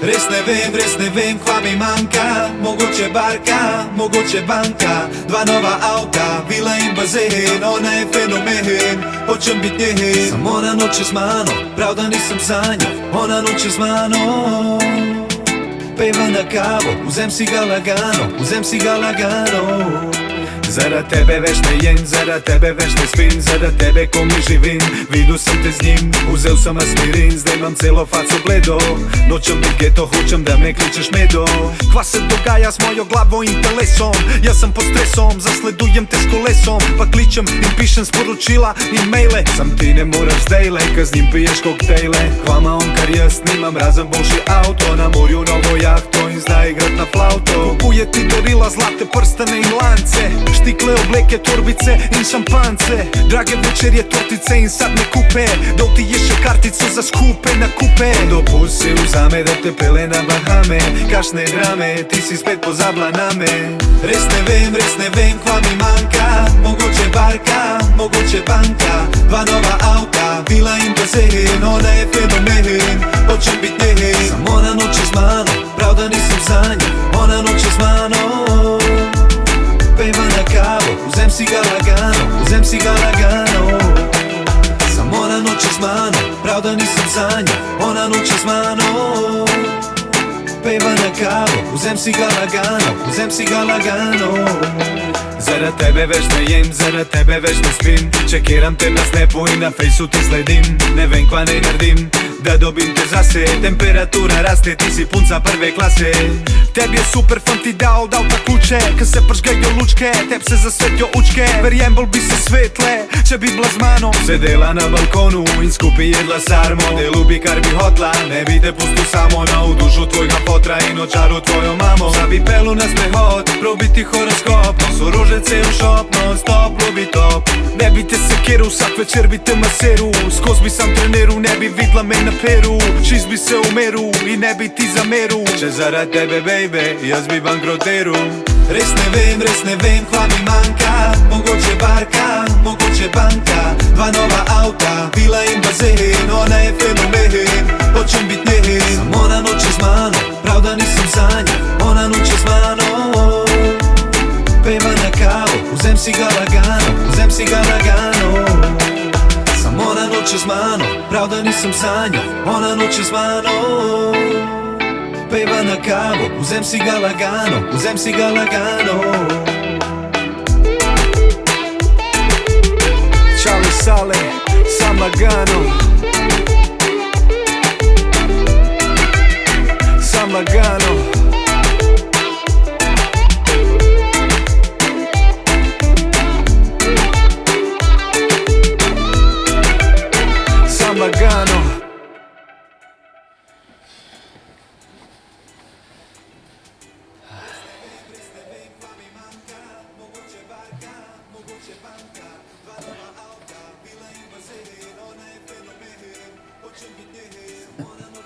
Res ne vem, kva mi manjka. Mogoče barka, mogoče banka. Dva nova avta, vila in bazen. Ona je fenomen, hočem bit njen. Samo ona noče z mano, prav da nisem sanjal. Ona noče z mano. Peva na kavo, vzem si ga lagano, vzem si ga lagano. Zaradi tebe več ne jem, zaradi tebe več ne spim. Zaradi tebe komaj živim, videl sem te z njim. Vzel sem aspirin, zdaj imam celo faco bledo. Nočem bit geto, hočem da me kličeš medo. Kva se dogaja s mojo glavo in telesom? Jaz sem pod stresom, zasledujem te s kolesom. Pa kličem in pišem sporočila in maile. Sam ti ne moraš zdajle, ka z njim piješ koktejle. Kva ma on kar jaz nimam, razen boljši avto. Na morju novo jahto in zna igrat na flauto. Kupuje ti darila, zlate prstane in lance, štikle, obleke, torbice in šampance. Drage večerje, tortice in sad me kupe. Dol ti je še kartico za skupe nakupe. Dopust si vzame da te pele na Bahame. Kašne drame, ti si spet pozabila name. Res ne vem, kva mi manjka. Mogoče barka, mogoče banka. Dva nova avta, vila in bazen. Ona je fenomen, hočem bit njen. Samo ona noče z mano, prav da nisem sanjal. Ona noče z mano. Peva na kavo, vzem si ga lagano, vzem si ga lagano. Samo ona noče z mano, prav da nisem sanjal. Ona noče z mano. Peva na kavo, vzem si ga lagano, vzem si ga lagano. Zaradi tebe več ne jem, zaradi tebe več ne spim. Čekiram te na snapu in na fejsu ti sledim. Ne vem kva ne naredim, da dobim te zase. Temperatura raste, ti si punca prve klase. Tebi je super fant ti dal ta ključe. Ko se pržgejo lučke, teb se zasvetijo učke. Verjem bolj bi se svetle, če bi bila z mano. Sedela na balkonu in skupaj jedla sarmo. Ne ljubi kar bi hotla, ne bi te pustil samo. Na vdušu tvojega potra in očaru tvojo mamo. Zabi pelu na sprehod, probiti horoskop. Sorožece v šop, non stop, ljubi top. Ne bi te sekiral, vsak večer bi te maseru. Skoz bi sam treniral, ne bi vidla me na peru. Čist bi se umeru in ne bi ti zameru. Če zaradi tebe, baby, jaz bi bankrotiral. Res ne vem, kva mi manjka. Mogoče barka, mogoče banka. Dva nova avta, vila in bazen. Ona je fenomen, hočem bit njen. Samo ona noče z mano, prav da nisem sanjal. Ona noče z mano. Peva na kavo, vzem si ga lagano, vzem si ga lagano. Samo ona noče z mano, prav da nisem sanjal. Ona noče z mano. Peva na kavo, vzem si ga lagano, vzem si ga lagano. Čale sale, sam lagano. Sam lagano. Sam lagano. Mogoče banka, dva nova avta, vila in bazen. Ona je fenomen, hočem bit njen.